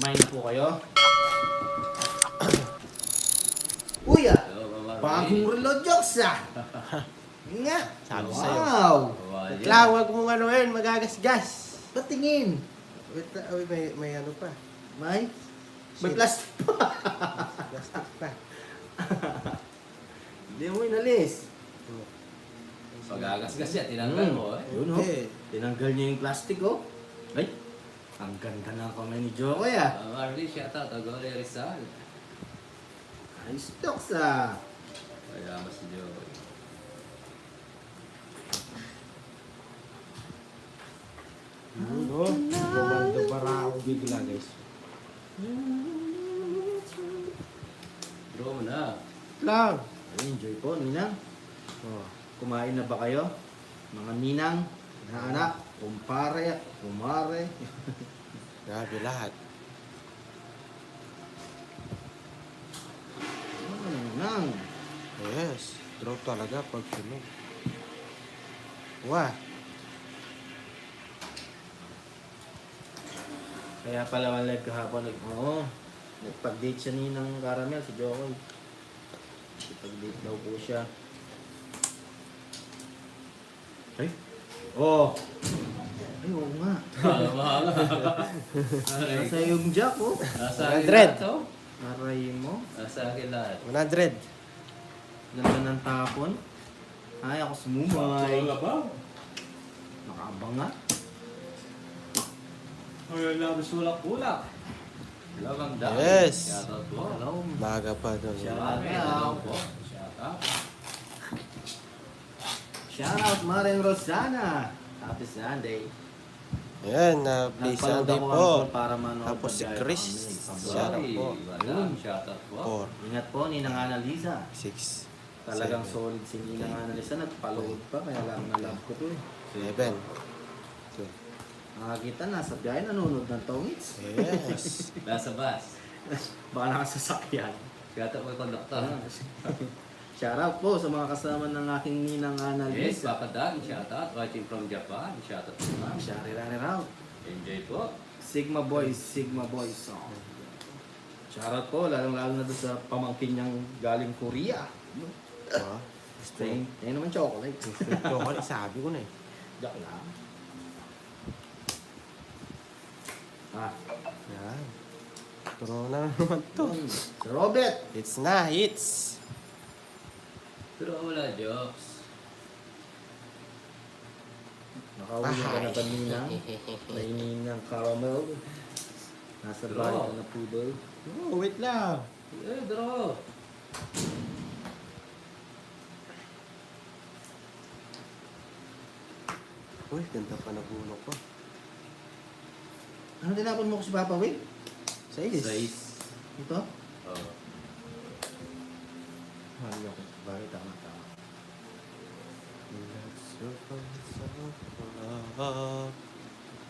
Kumain na po kayo? Uy ah! Bagong relo jokes ah! Yun nga! Sabi sa'yo. Wow! Lang, wag mong ano yun, magagasgas. Patingin! Wait, may ano pa. May Shit. plastic pa! Plastic pa. Hindi mo inalis. Pagagasgas yan, tinanggal mo eh. Yun Hindi. Tinanggal niya yung plastic oh. Ay! Ang ganda ng kamay ni Jokoy ah! Marley, shout out, Agole Rizal. Ayos jokes ah! Kaya mas Joey. No, gumando para ako bigla guys. Draw mo na. Lang. Ay, enjoy po, Ninang. Oh. Kumain na ba kayo? Mga Ninang, anak, kumpare, kumare. Grabe lahat. Mga Ninang. Yes. Draw talaga pag sunog. Wah. Kaya pala one live kahapon, oo. Nagpag-date siya Ninang Caramel, si Jokoy. Nagpag-date daw po siya. Ay? Oo. Ay, oo nga. Mahanga. Nasa yung jack, oh. Nasa akin 100. lahat to. Aray mo. Nasa akin lahat. 100. Ganda ng tapon. Ay, ako sumumay. ba? Nakaabang nga. Ay, labas ulak-ulak. Labang dahil. Yes. Shout out po. Hello. Baga pa daw. Shout Marami, out. hello po. Shout out. Shout out, Maren Rosana. Happy Sunday. Ayan, please Nagpanood Sunday ako po. ang para manood Tapos si pag- Chris. kami. Shout out Sorry, po. madam. Shout out po. 4, Ingat po, Ninang Annalisa. 6, Talagang 7, solid si Ninang Annalisa. Nagpalood pa, kaya lang na love ko to eh. 11. Nakakita, nasa biyahe, nanonood ng tongits. Yes. Nasa bus. Baka nakasasakyan. Shout out po yung conductor. Shout out po sa mga kasama ng aking Ninang Yes, Annalisa. Papa Dan, shout out. Watching from Japan, shout out po ma'am. Shari-rari raw. Enjoy po. Sigma Boys song. Shout out po, lalong-lalo na doon sa pamangkin niyang galing Korea. Oh, gusto Ayun naman chocolate. ko sabi ko na eh. Joke lang. Ah, Yan. Turo na naman to. Si Robert. It's na, hits. Pero wala jokes. Nakauwi ka na ba Ninang? May Ninang Caramel. Nasa Draw. bahay ka na po daw. Oh, wait lang. Eh, draw. Uy, ganda pa na bulok ko. Ano tinapon mo ko si Papa Will? Sais. Size. Ito? Oh. Mahal ako. Bakit tama.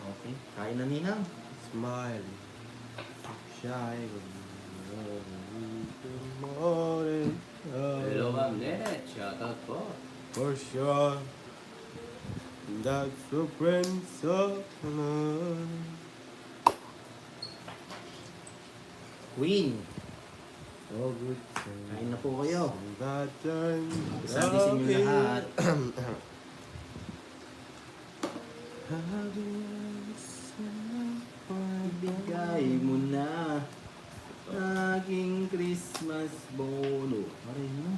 Okay. Kain na Ninang. Smile. Shy. Good morning. Hello, ma'am Nenet. Shout out po. For sure. That's the prince of love. Queen. So good. Kain na po kayo. That time. Sabi sa inyo lahat. Ibigay mo na aking Christmas bono. Aray mo.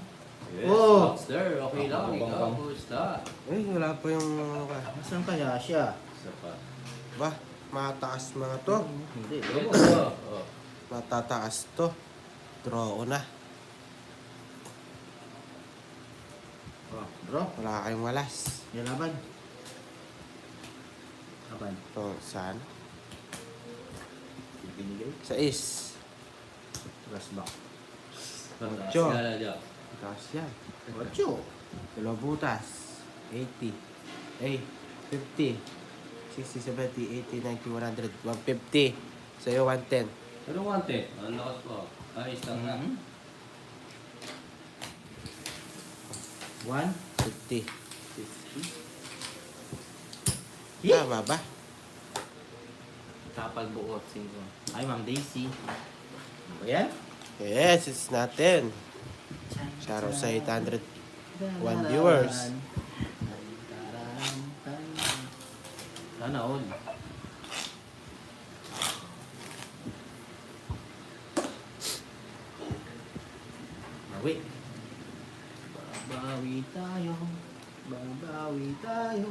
Yes, Oh! Lobster. Okay lang. Bang, Ikaw, bang. kumusta? Eh, wala pa yung ano ka. Nasaan kaya siya? Isa pa. Ba, mataas mga to. Hindi. Ito. Bro. Oh. Matataas to. Draw ko na. Oh, bro. Wala kayong walas. Yan laban. Laban. To, saan? Binigay. Sa is. Last back. Ocho. Sigala dyan. Taas yan. Ocho. Dalawang butas. 80. 50. 60, 70, 80, 90, 100. 150. Sa'yo, 110. Pero wante. Ang lakas po. Ayos lang na. Mhm. 1, 50. 50. Tama ba? Tapal buot, 5. Ay, Ma'am Daisy. Ano ba yan? Yes, it's natin. Shoutout sa 801 viewers. Sana all. Bawi. Babawi tayo. Babawi tayo.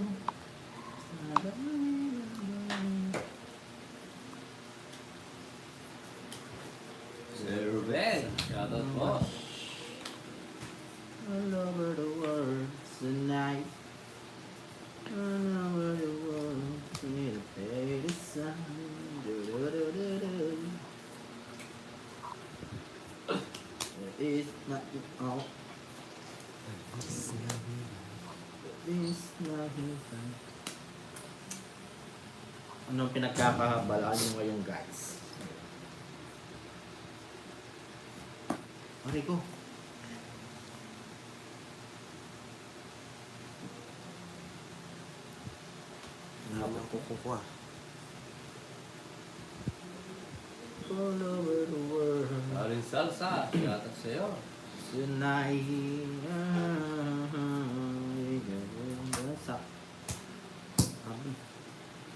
Sir Ruben, shoutout po. All over the world tonight. All over the world, we'll play the sun. Do-do-do-do-do. It is not all. It is not fun. Anong pinagkakabalaan nyo ngayon, guys? Pare ko. Ang kukuha. All over the world Aling salsa, shoutout sa'yo. tonight. Sak. Abi.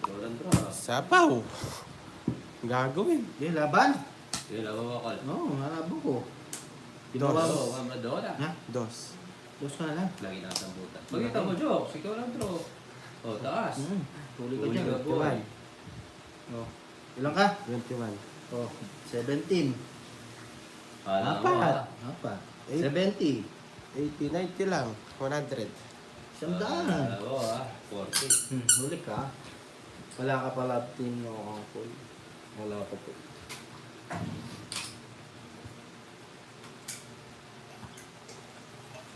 Roland Draw. Sapaw. Gagawin. Di laban. Yun, nababakal. Oo, malabo ko. Dos. Ginawa mo. Oo, Madonna. Ha? Dos. Dos ka na lang. Lagi nakasambutan. Pagkita mo, Jokes, ikaw lang draw. Oh, taas. Tuli ka Huli dyan. ka, boy. Oh. Ilang ka? 21. Oh, 17. Kala mo, Apat. Apa? Eight. 70. 80, 90 lang. 100. Isang daan. Kala mo, 40. Huli ka. Wala ka pala team no uncle. Wala pa po.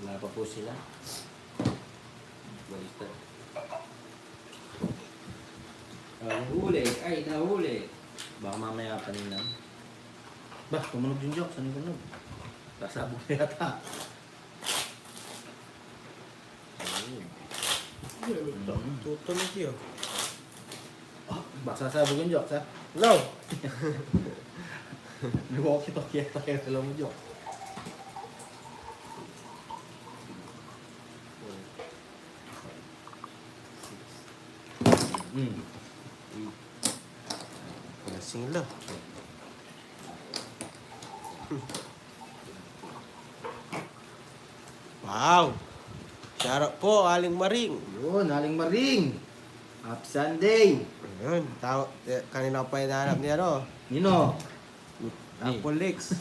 Wala pa po sila. Baliktad. Nahuli. Ay, nahuli. Baka mamaya pa nila. Bah, tumunog yung joke. Saan yung tunog? Sasabog na yata. Tutunog yun. Baka sasabog yung joke, ha? No! May walkie-talkie yata kaya alam mo joke. Lasing lo. Wow! Shoutout po, Aling Maring. Yun, Aling Maring. Happy Sunday. Ayun, kanina ko pa hinahanap ni ano, Nino. Apple Leaks.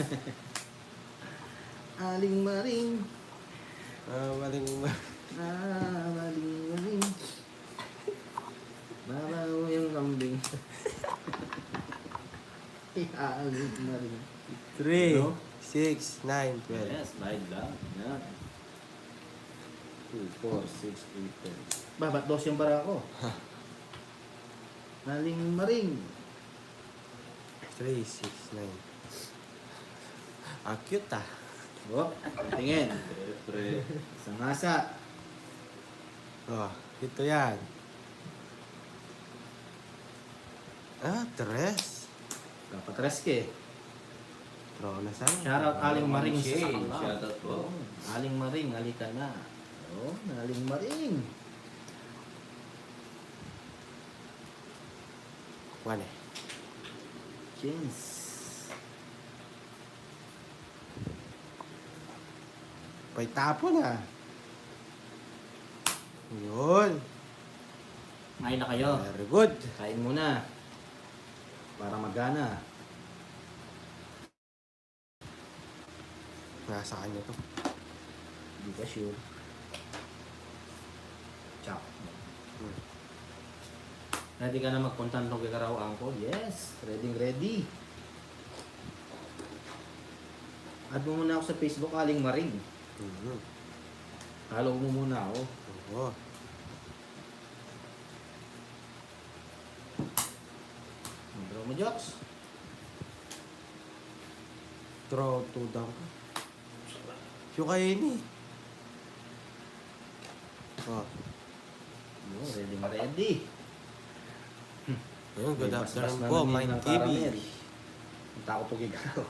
Aling Maring. Maling Aling Maring. Babaw yung kambing. Aling Maring. 3, Ano? 6, 9, 12. Yes, live lang. Yan. 2, 4, 6, 8, 10. Ba, ba't 2 yung bara ko? Aling Maring. 3, 6, 9. Ah, cute ah. Oh, tingin. Pre. Isang asa. Oh, ito yan. Ah, tres. Kapatres ke. Draw na sana. Shoutout Aling Maring. Shane, shoutout po. Aling Maring, halika na. Oh, Aling Maring. One eh. Chins. Pay tapo na. Yun. Kain na kayo. Very good. Kain muna. Para magana. Nasa kanya to. Hindi ka sure. Chop. Ready ka na magpunta ng Karaw Angkol? Yes. Ready. Add mo muna ako sa Facebook, Aling Maring. Follow mo muna ako. Oo. Draw mo, Jokes. Draw to down. Siyo kayo ini. Oh. Yo, ready. Ayun, good May basbas afternoon na po, namin Mind ng TV. caramel. Ang tako to gigaraw.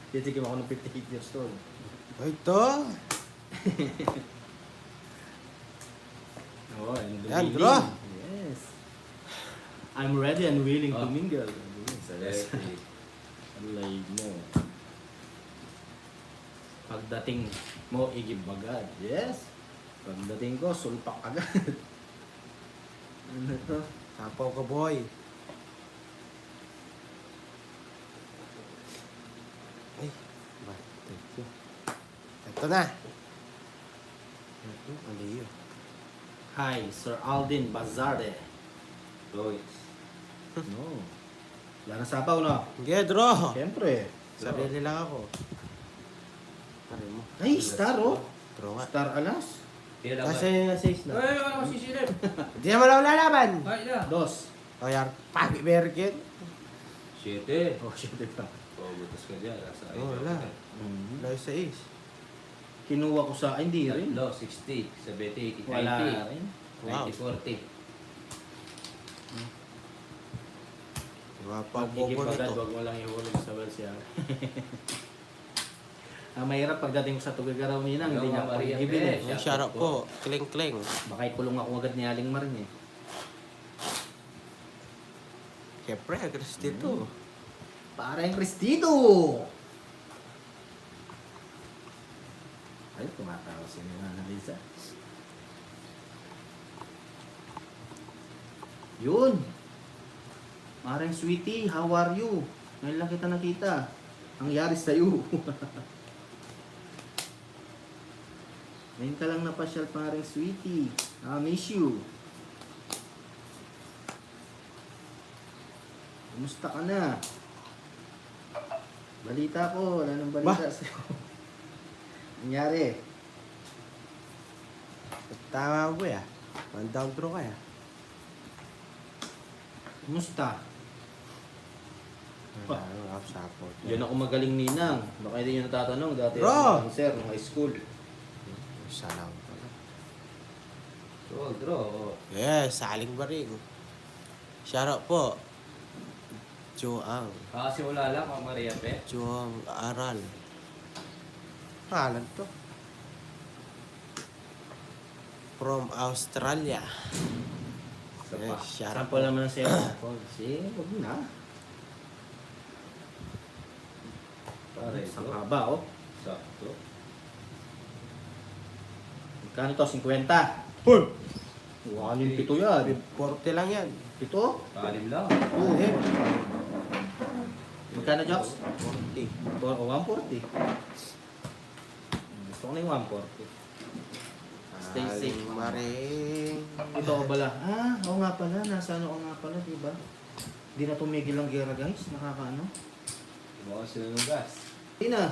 Titikim ako ng 58 years old. Ay, ito. Oh, and the Yan, willing. bro. Yes. I'm ready and willing to Oh. mingle. Select. Alay mo. Pagdating mo, igib agad. Yes. Pagdating ko, sulpak agad. Ano to? Tapaw ka, boy. Ay, ba, thank you. Ito na. Ano yun? Hi, Sir Aldin Bazarde. Royce. No. Wala na sabaw, no? Sige, draw. Siyempre. Sarili lang ako. Ano mo? Ay, star, oh. Draw nga. Star alas. Kaya lang Kasi yung 6 na. Ay, wala kasi silip. Hindi naman ako lalaban. Ay, na. Dos. O yan, Papi Berkin. 7. Oh, shit, ito. Oh, butas ka dyan. Nasa Oh, wala. Mm. Wala yung 6. Kinuha ko sa, ay, hindi rin. Tatlo, 60, 70, 80, Wala 90, rin. Wow. 90, 40. Diba pa ang Pag-igib bobo agad, nito. wag mo lang ihulog sa welsiya. Ang mahirap pagdating ko sa Tugigaraw Ninang, hindi niya ako Maria igibin eh. Perez. Yung sharap ko, kling-kling. Baka ikulong ako agad ni Aling Marin eh. Siyempre, agres dito. Parang Cristito! Ay, tumatawa si Nana Lisa. Yun! Parang Sweetie, how are you? Ngayon lang kita nakita. Ang yari sa'yo. Ngayon ka lang napasyal, parang Sweetie. I miss you. Kumusta ka na? Balita ko, wala nang balita sa'yo. Nangyari. Tama mo ya. One down draw ka ya. Kumusta? Wala nang up support. Diyan ako magaling ninang. Baka hindi nyo natatanong. Dati Bro! ako sir, nung high school. Isa lang pala. Draw. Yes, saling baring. Sharap po. Joang. Kakasimula lang ang Maria Pe. Joang Aral. Halan to. From Australia. Isa pa. Yes, sharap Sample naman ng sa'yo. Kasi, huwag na. Pare, Ang ito. haba, oh. Sakto. Magkano to? 50? Hoy! Huwag yung pito yan. 40 lang yan. Pito? Kalim lang. Oo. Eh, Magkano, Jobs? 40. O, 140. Gusto ko na yung 140. Stay safe. Saling baring. Ito ako bala. Ah, oo nga pala. Nasa ano ko nga pala, diba? Hindi na tumigil ang gera, guys. Nakakaano. Buka sila ng gas. Hindi na.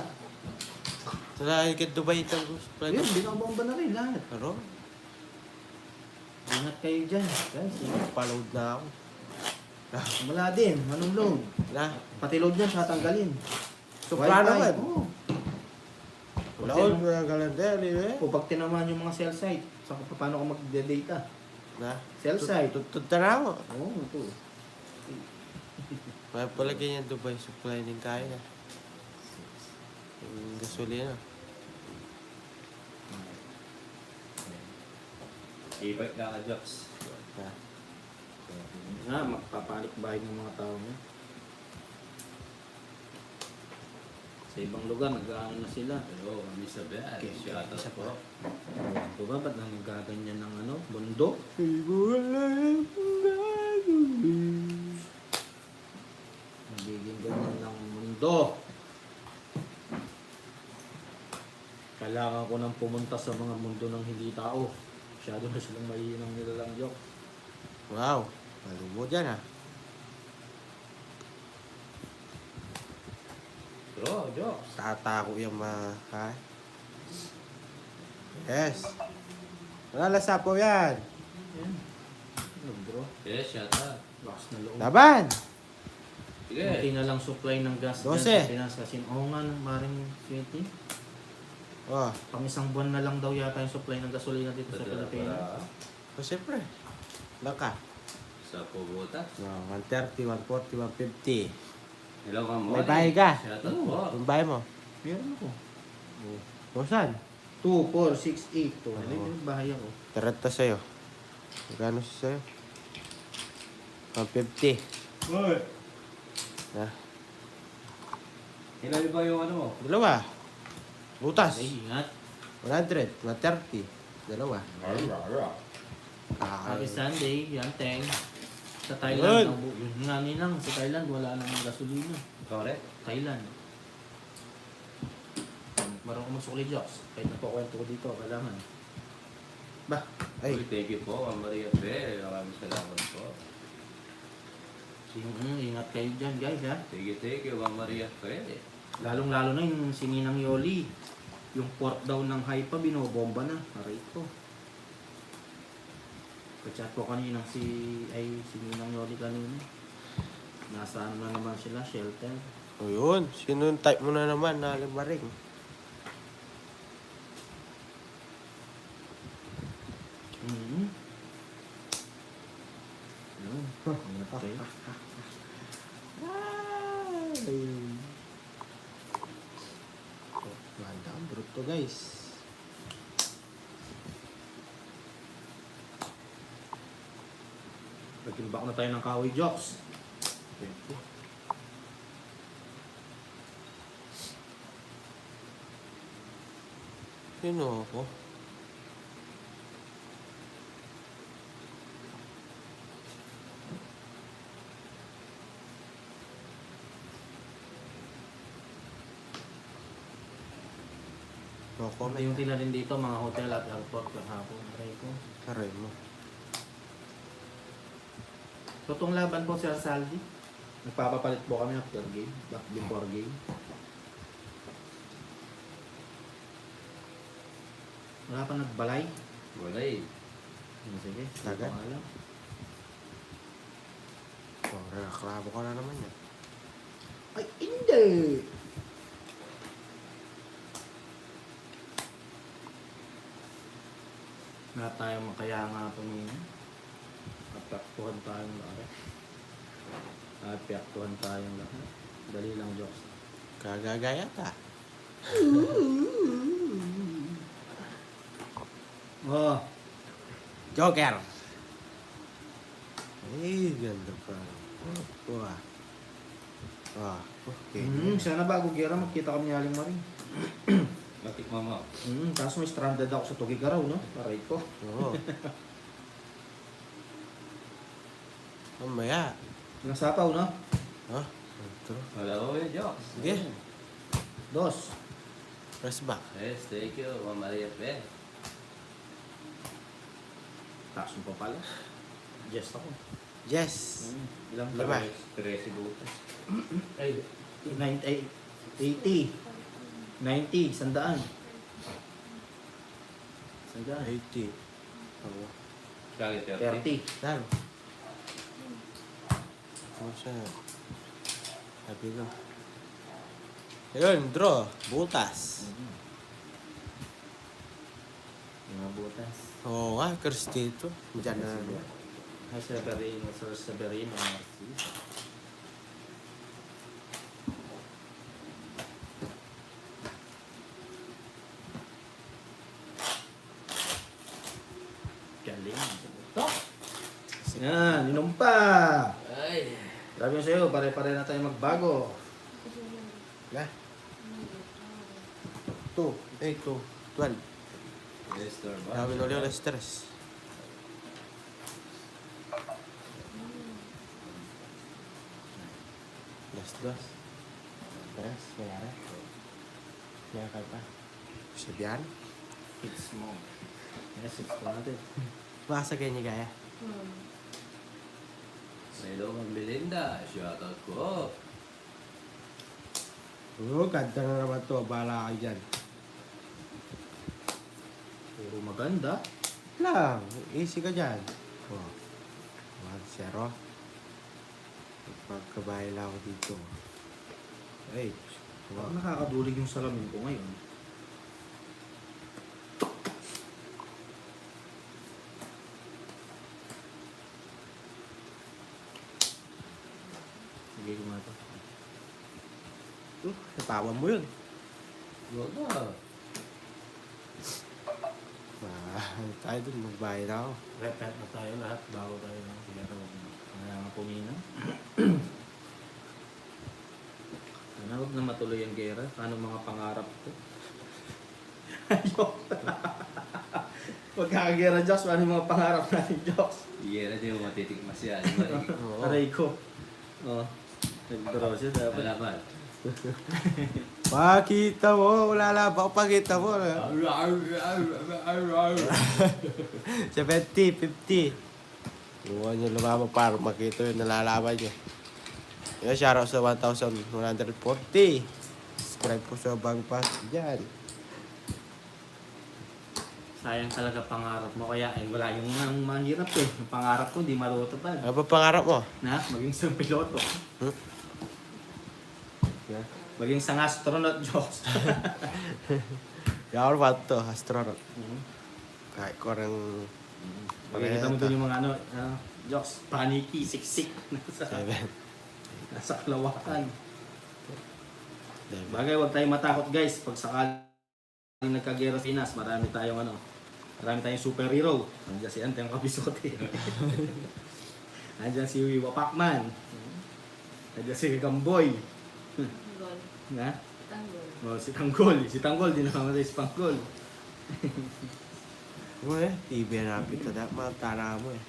Sa kay Dubai ito. Ayun, binabomba na rin lahat. Pero, Ingat kayo dyan, guys. Ingat. paload na ako. Wala din. Anong load? Na, Pati load yan, tatanggalin. Supra naman. Oo. load mo yung calendar eh. O pag tinamaan yung mga cell site, saka paano ka magde-data? Na, Cell site. tututun na ako. Oo, ito. Kaya pala ganyan Dubai supply ng kaya na. Yung gasolina. I-bike na ka, Jops. Na. Nga, magpapanik bahay ng mga tao niya. Sa ibang lugar, nag-ano na sila. Pero, kami sa bed. Okay, Shoutout isa po. Diba, ba't nang nagaganyan ng ano, bundok? Nagiging ganyan ng mundo. Kailangan ko nang pumunta sa mga mundo ng hindi tao. Masyado na silang mahihinang nilalang joke. Wow, malubo dyan ah. Draw, Jops. Tatako yung mga ha? Yes. Nalasa po yan. Yan. Ano bro? Yes, shoutout. Lakas na loob. Laban! Sige. Kunti na lang supply ng gas 12. dyan sa Pinas kasi oo nga nang maring 20. Oh, Pang isang buwan na lang daw yata yung supply ng gasolina dito sa Pilipinas. so siyempre. Laka. Sa Sa pubutas. 130, 140, 150. Hello, ka mo. May bahay ka? Shoutout po. Yung bahay mo? Meron ako. O saan? 2, 4, 6, 8. To. May Oo. bahay ako. Tarata sa'yo. Magkano siya sa'yo? 150. Hoy! Ha? Ilan ba yung ano mo? Dalawa. Butas. Ay, ingat. 100, 130. Dalawa. Happy Sunday, yan, teng. Sa Good. Thailand, yung nga nilang, sa Thailand, wala namang gasolina. Correct. Thailand. Marunong ko masukli, Joks. Kahit napakwento ko dito, kailangan. Bah, Ay, Uy, thank you po, Ma'am Maria Pe. Maraming salamat po. ingat kayo dyan, guys, ha? Thank you, Ma'am Maria Pe. Lalong-lalo na yung sininang Yoli. Yung port daw ng Haifa, binobomba na. Aray ko. Kachat ko kanina si Ninang Yoli kanina. Nasa ano na naman sila, shelter. o yun. Sino yung type mo na naman na limaring? Mm-hmm. Yun. Ingat kayo. Ay. Ganda ang bruto guys. Nagkilbak na tayo ng kahoy, Jokes. Sino ako? No comment. Yung rin dito, mga hotel at airport kahapon. Aray ko. Aray mo. Totoong laban po, Sir Saldi. Nagpapapalit po kami after game, back before game. Wala pa nagbalay. Wala eh. Sige, Agad? nga lang. Oh, reklamo ka na naman yan. Ay, hindi! Nga tayo makaya nga po niya. Apektuhan tayong lahat. Apektuhan tayong lahat. Dali lang, jokes. Kagagaya ka. Oh, Joker! Ay, ganda pa. Wah. Ah, okay. sana bago gira magkita kami ni Aling Maring. Batik mama. Tapos may stranded ako sa Tugigaraw, no? Aray ko. Oo. Mamaya. Nasapaw, no? Ha? Ito. Wala ko yung jokes. Sige. Dos. Press back. Yes, thank you, Ma'am Maria Pe. Taas mo pa pala. Just ako. Yes. Ilang Lima. Tresi butas. Ay, 80. 90. Sandaan. Sandaan. 80. Oo. Kaya 30. Saan? Ano siya? Sabi ko. Ayun, draw. Butas. Mga butas. Oo nga, curse dito. Diyan na naman. Ay, Severino. Sir Severino. Galing. Ito. Yan, inom pa. Ay. Sabi ko sa'yo, pare-pare na tayo magbago. Na? 2, 8, 12. Yes, sir. Sabi na ulit stress. Last dos. Tres, mayara. Mayara ka pa. Sabihan? It's small. Yes, it's natin. Baka kayo niya kaya. Hello, Ma'am Belinda. Shoutout ko. Oo, ganda na naman to. Bahala kayo dyan. Puro maganda. Lang, easy ka dyan. Oh. 1-0. Pagkabahay lang ako dito. Ay, Parang nakakadulig yung salamin ko ngayon. Sige ko nga to. Natawan mo yun. Huwag na. Tayo dun, magbayad ako. Repet na tayo lahat bago tayo ng sigara. Kaya nga pumina. Sana huwag na matuloy ang gera. Paano mga pangarap ko? Ayok. Huwag kakagera, Joks. Paano yung mga pangarap natin, Joks? Iya na din yung matitikmas yan. Oo. Aray ko. Oh. Nag-draw siya dapat. Malaban. Pakita mo, wala lang ako pakita mo. 70, 50. Huwag nyo lumabang para makita yung nalalaman nyo. Yung shoutout sa 1,140. Subscribe po sa bagong pass dyan. Sayang talaga pangarap mo. Kaya wala yung ang mahirap eh. Yung pangarap ko, di marutupad. Ano ba pangarap mo? Na, maging isang piloto. Yeah. Maging isang astronaut, Joks. Yaw ba ito? Astronaut. Mhm. Kahit ko rin... Makikita mo doon yung mga Joks, paniki, siksik. Seven. Nasa kalawakan. Seven. Bagay, huwag tayong matakot guys. Pag sakaling nagkagera sa Pinas, marami tayong superhero. Nandiyan si Ante ang Kabisote. Nandiyan si Wapakman. Nandiyan si Gamboy. Tanggol. Na? Tanggol. Oh, si Tanggol. Si Tanggol, di nakamatay si Panggol. Ano eh? TV na napit na. Matara mo eh.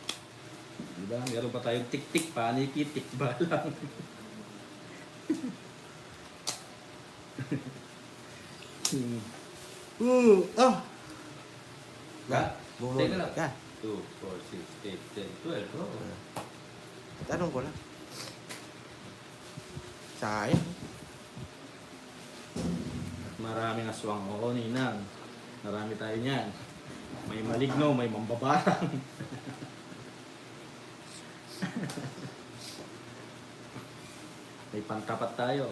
Diba? Meron pa tayong tik-tik, paniki, tikba lang. Oh! Ka? Bumulog Teka lang. ka. 2, 4, 6, 8, 10, 12. Oh. Tanong ko lang. Sayang. Maraming aswang. Oo, Ninang. Marami tayo niyan. May maligno, may mambabarang. May pantapat tayo.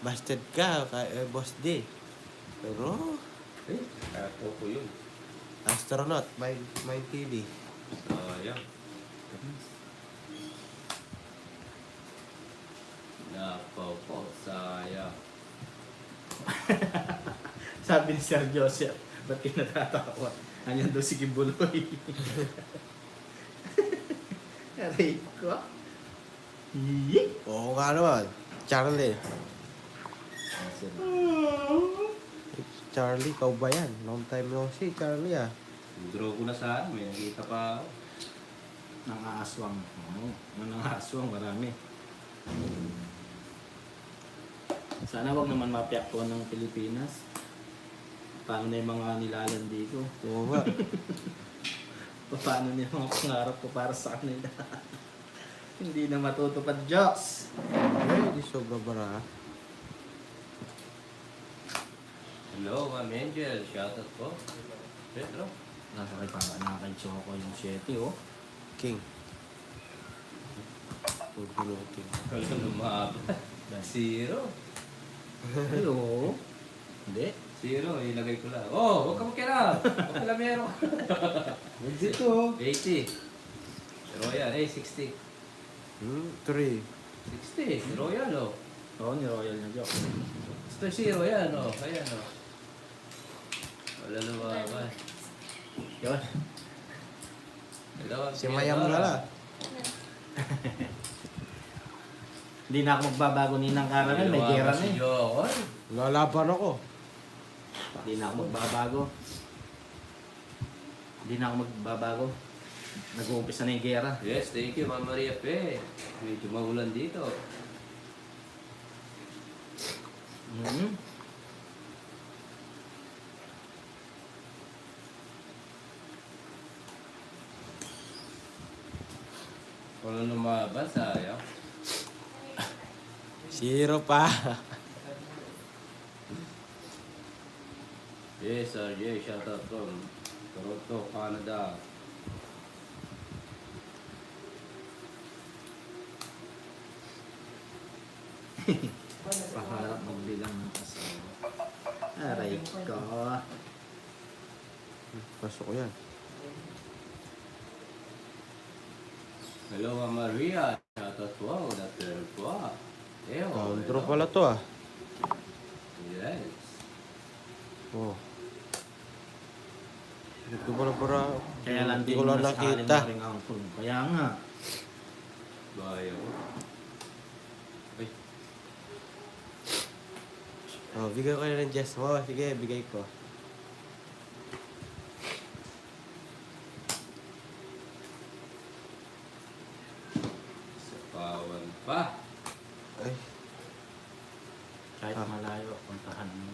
Busted ka, Boss D. Pero, Eh, ako po yun. astronaut, my TV. Sayang. Nakaw po, sayang. Sabi ni Sir Joseph, ba't kayo natatawa? Anyan daw si Kibuloy. Aray ko. Yee! Oo nga naman. Charlie. Charlie, ikaw ba yan? Long time no see, Charlie ah. Draw ko na sana, may nakita pa ako. Nangaaswang. Oo, nangaaswang, marami. Sana wag naman mapiakto ng Pilipinas. Paano na yung mga nilalandi ko? Oo nga. Paano na yung mga pangarap ko para sa kanila? Hindi na matutupad, Joks! Ay, di sobra bara. Hello, Ma'am Angel. Shoutout po. Petro. Nasa kay para nakakay Choco yung 7, oh. King. Pagbinutin. Kala lumaba. Zero. Ay, oo. Hindi. Zero, ilagay ko lang. Oh, huwag ka magkira. Huwag ka lang meron. Dito. 80. Royal, 60. 3. 60. Royal, oh. Oo, ni Royal na Joks. Ito zero yan, oh. Ayan, oh. Wala lumaba. Yun. Hello, Si Mayam Lala. Hindi na ako magbabago ni Nang Caramel, may gera na eh. Jokoy. Lalaban ako. Hindi na ako magbabago. Hindi na ako magbabago. Nag-uumpisa na yung gera. Yes, thank you, Ma'am Maria Pe. Medyo maulan dito. Mm-hmm. Wala lumabas, sayang. 0 pa. Yes, RJ, shoutout from Toronto, Canada. Paharap magbilang ng asawa. Aray ko. Pasok ko yan. Hello, Ma'am Maria. Shoutout po, Dr. po. Eyo. Counter pala to ah. Yes. Oh. Ito pala para. Kaya lang Hindi din ko lang mas alim nakita. na rin ang pool. Kaya nga. Bayo. Ay, Oh, bigay ko na ng Jess mo. Sige, bigay ko. sa pawan pa. Ay, Kahit Ah. malayo, puntahan mo.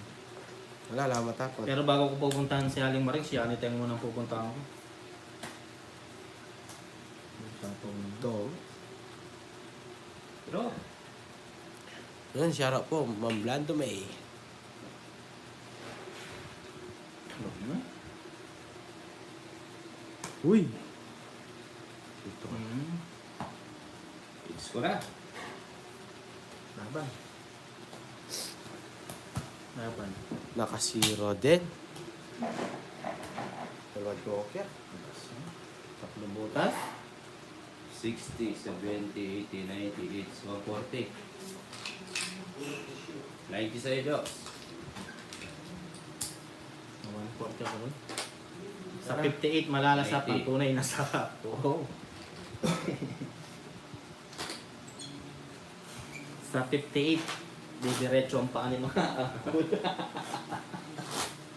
wala lang matakot. Pero bago ko pupuntahan si Aling Maring, si Aniteng mo nang pupuntahan ko. Ito. Pero, Yun, shoutout po. Ma'am Blando May. Uy! Ito. hits ko na. Laban. Laban. Naka-zero din. Dalawang joker. Tatlong butas. 60, 70, 80, 90, 140. 90 sa'yo, Joks. 140 ako rin. Sa 58, malalasap ang 90. tunay na sakap. Oo. Sa 58, didiretso ang paa ni mga ahol.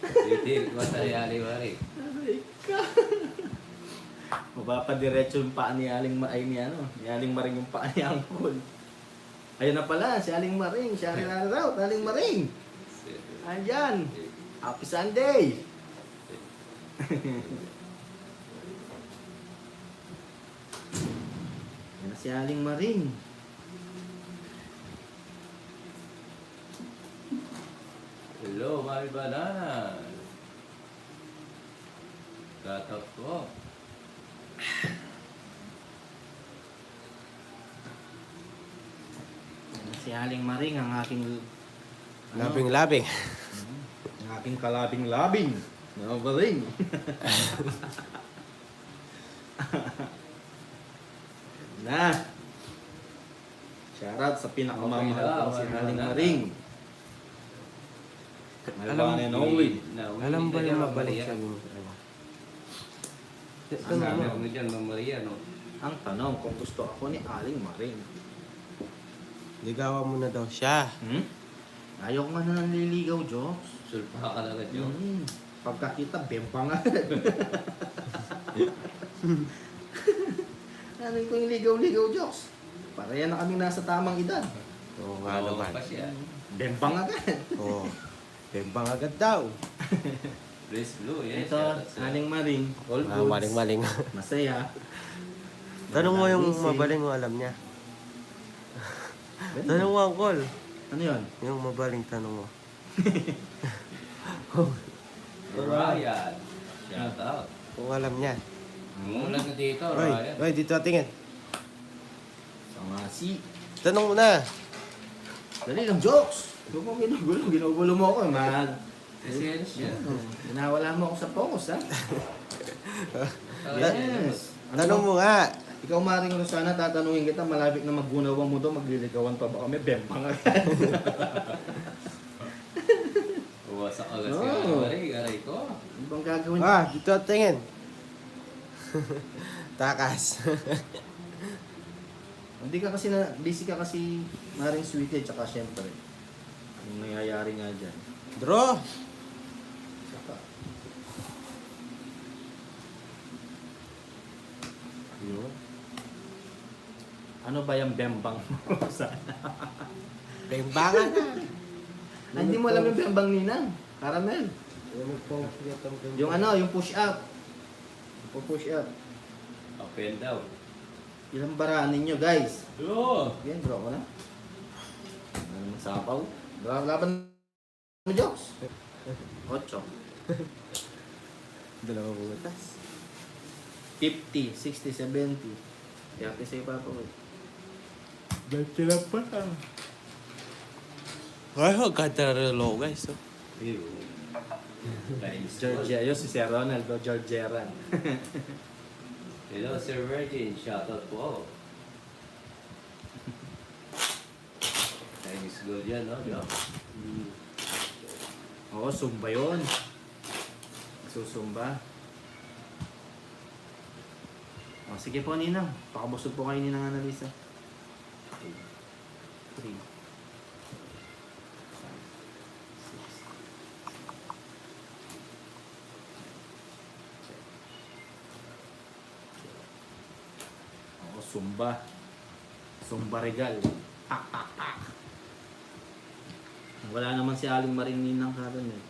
Titil, matayari-wari. Mapapadiretso yung paa ni Aling ni Aling Maring yung paa ni Angkol. Ayun na pala, si Aling Maring, si Aling Araw, Aling Maring. Andyan. Happy Sunday. Yan na si Aling Maring. Hello, Mami Banana. Shoutout po. Yan na si Aling Maring, ang aking Labing-labing. ang aking kalabing-labing. Nakabaling. Na. Shoutout sa pinakamamahal Okay ko si na, Aling wala na. Maring. My one and only. Alam ba yung mabalik siya? sa mo? Ang dami mo dyan, Ma'am Maria, no? Ang tanong kung gusto ako ni Aling Maring. Ligawan mo na daw siya. Ayaw ko nga na nanliligaw, Jokes. Sulpa ka na dyan. Pagkakita, bempang agad. Ano ko yung ligaw-ligaw, Jokes? Para yan na kaming nasa tamang edad. Oo nga Oo, naman. pa siya. Bempang agad. Oo. Bembang agad daw. Race Blue, yes. Ito, shoutout sa- Aling Maring. All Ah, goods. maling-maling. Masaya. Tanong mo yung Magising. mabaling mo alam niya. Ganda. Tanong mo, Uncle. Ano yun? Yung mabaling tanong mo. Ryan. Shoutout. Kung alam niya. Umulan na dito, Oy, Ryan. oy, dito tingin. Samasi. Tanong mo na. Dali lang, Jokes. Huwag mo ginugulo. Ginugulo mo ako, man. Esensya. Ginawala mo ako sa focus, ha? Yes. Tanong mo nga. Ikaw, Maring Rosana, tatanungin kita, malapit na maggunawang mo doon, magliligawan pa ba kami? Bempang agad. Uwasak agad No. si Ma'am Maria, aray ko. Ano bang gagawin? Ah, dito tingin. Takas. Hindi ka kasi na, busy ka kasi Maring Sweetie, tsaka syempre, yung nangyayari nga dyan. Draw. Saka. Yun. Ano ba yung bembang mo? Bembangan na. Ah, hindi mo alam yung bembang ninang. Caramel. Yung ano, yung push up. Yung push up. Up and down. Ilang baraan ninyo, guys? Yo! Yan, draw ko na. Ano naman sapaw? Laban mo, Jokes. 8. Dalawang butas. 50, 60, 70. Yate sa'yo pa po. Sila pa. Ay, ang ganda na relo, guys. Oh. Ew. Times Georgia, yun si Sir Ronaldo, Georgeran. Hello, Sir Virgin. Shoutout po. Miss Gold yan, no? Di ba? Oo, Zumba yun. Susumba. O, sige po, Ninang. Pakabusog po kayo ni Ninang Annalisa. 3. 5. 6. Oo, Zumba. Zumba Regal. Pak, pak, pak. Wala naman si Aling Maring Ninang karon eh.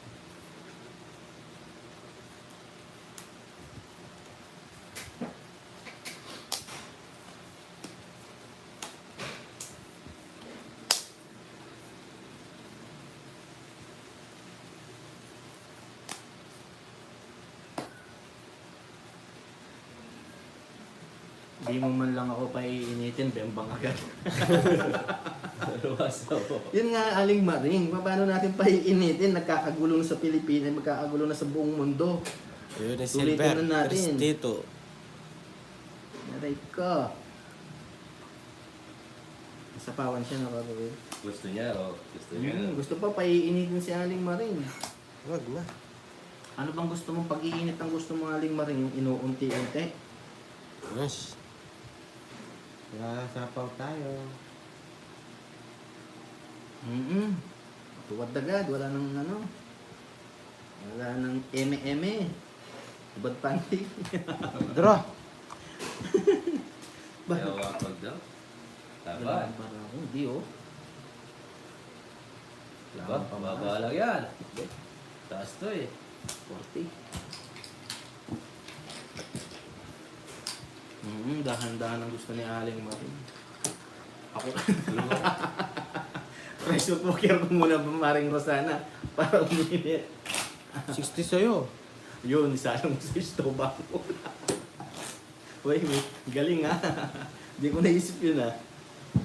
Di mo man lang ako paiinitin, bembang agad. Luwas ako. Yun nga, Aling Maring, paano natin paiinitin? Nagkakagulo na sa Pilipinas, magkakagulo na sa buong mundo. Yun yung Tulitin silver. na natin. Cristito. Naray ko. Nasapawan siya, nakakawin. Gusto niya, oh. Gusto niya. Gusto pa paiinitin si Aling Maring. Wag na. Ano bang gusto mong pag-iinit ang gusto mong Aling Maring? Yung inuunti-unti? Yes. Sapaw tayo. Tuwad agad, wala nang ano. Wala nang eme-eme. Ubad panty. Draw. Ayaw wapag daw. Laban. Para ako, hindi oh. Diba? Pababa lang yan. Taas to eh. 40. Dahan-dahan ang gusto ni Aling Maring. Ako. Pressure cooker ko muna ba Maring Rosana para uminit. 60 sa'yo. Yun, isalong sa stove ako. Uy, galing ha. Hindi ko naisip yun ha.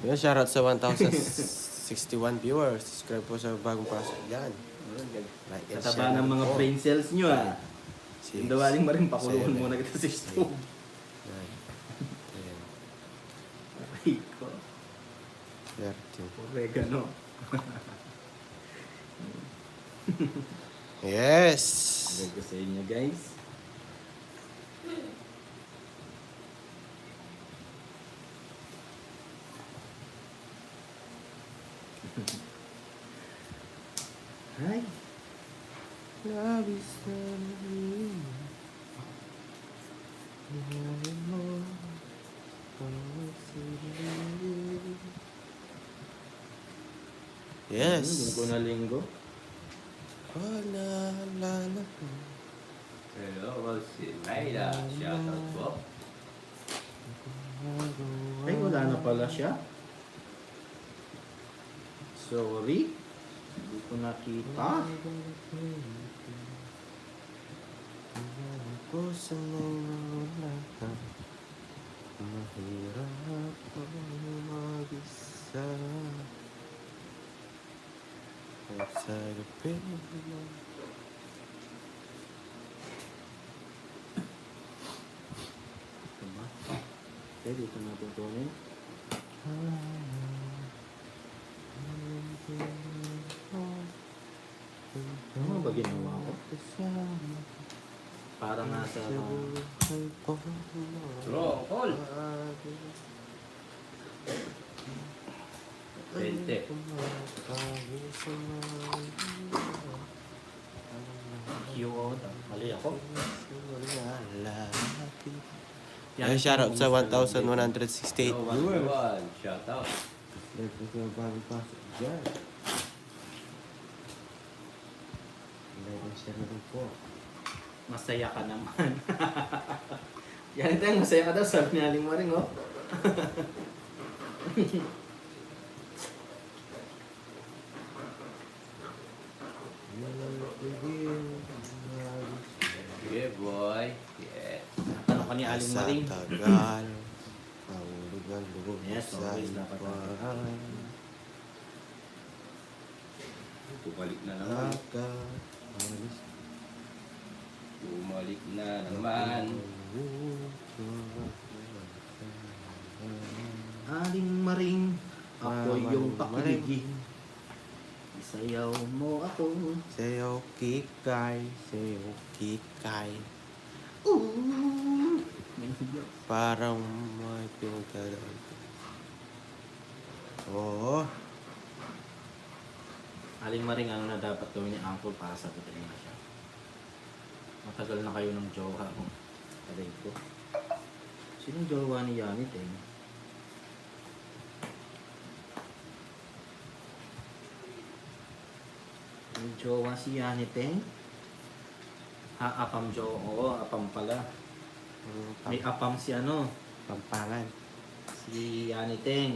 Yun, shoutout sa 1,061 viewers. Subscribe po sa bagong pasok yan. Like and Kataba share ng mga po. brain cells nyo ha. Six, Yung dawaling Maring, pakuluhan seven, muna kita sa stove. 9, 10, Ay ko. 13. Oregano. Yes! Sabi ko sa inyo guys. Ay. Labis na namin. Mahal mo. Yes! Linggo na linggo. Naalala ko. Hello, si Laila. Shoutout po. Ay, wala na pala siya. Sorry. Hindi ko nakita. Ko sanay wala ka. Mahirap ko mag-isa. Sa gabi mo. Ito ba? Okay, dito natin kunin. Ano ba ginawa ko? Parang nasa... Draw, call. 20. QO. Mali ako. Yan, shoutout sa 1,168 Hello, viewers. 1, shoutout. Like ko sa bagong pasok dyan. Like and share na rin po. Masaya ka naman. Yan ito, masaya ka daw. Sabi ni Aling Maring, oh. Yeah, boy. Yeah. Tanong ka ni Aling Sa Maring. tagal. Mahulog ang loob Yes, sa always dapat iwan. Bumalik na naman. Alis Bumalik na naman. Aling Maring, ako Maring, yung Maring. pakiligin. Sayaw mo ako. Sayo kikay, sayo kikay. Ooh. May higyo. Parang may pinagdadaan. Oo. Aling maring ano na dapat gawin ni Uncle para sagutin na siya. Matagal na kayo ng jowa ko. Aray ko. Sinong jowa ni Yanit eh? May jowa si Yanit eh? Apam jowa. Oo, apam pala. May apam si ano? Pampangan. Si Yaniteng.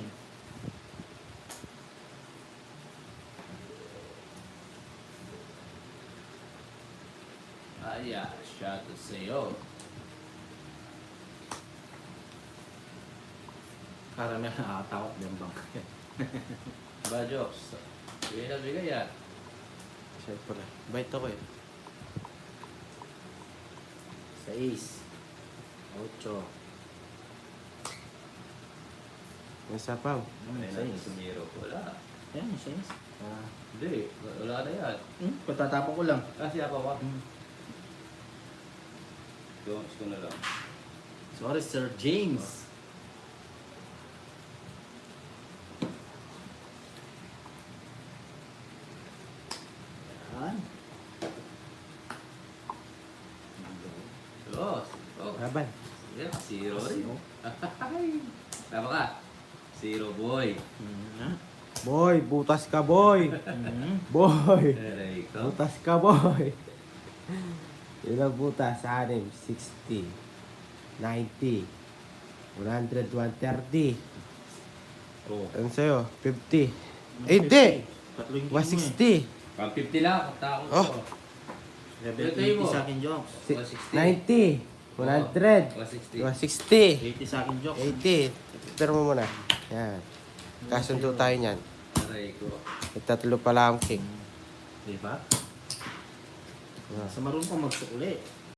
Aya, shot sa'yo. Karamihan nakakatakot din bang? Ba, Jokes? Bigay na bigay yan. Siyempre. Bait ako eh. 6. 8. Nasa pam. May na sumiro. Wala. Yan, 6. Hindi, wala na yan. Patatapon ko lang. Kasi ako ba? Jokes ko na lang. Sorry, Sir James. Yan. Dos. Oh, Laban. yeah, zero rin. Zero. Tama ka. Zero boy. Boy, butas ka boy. Mm. Boy. Aray ko. Butas ka boy. Ilang butas? 6, 60, 90, 100, 130. Oh. Ano sa'yo? 50. Eh, hindi! Tatlo yung game mo 160. eh. Pang 50 lang. Takot Oh. ko. Level Ito yung 80 mo. sa akin, Jokes. 160. 90, 100, 160. 160, 80 sa akin, Jokes. 80. Pero mo muna. Yan. Kasundo tayo niyan. Aray ko. May tatlo pala ang king. Diba? Ah. Sa marunong ka magsukli.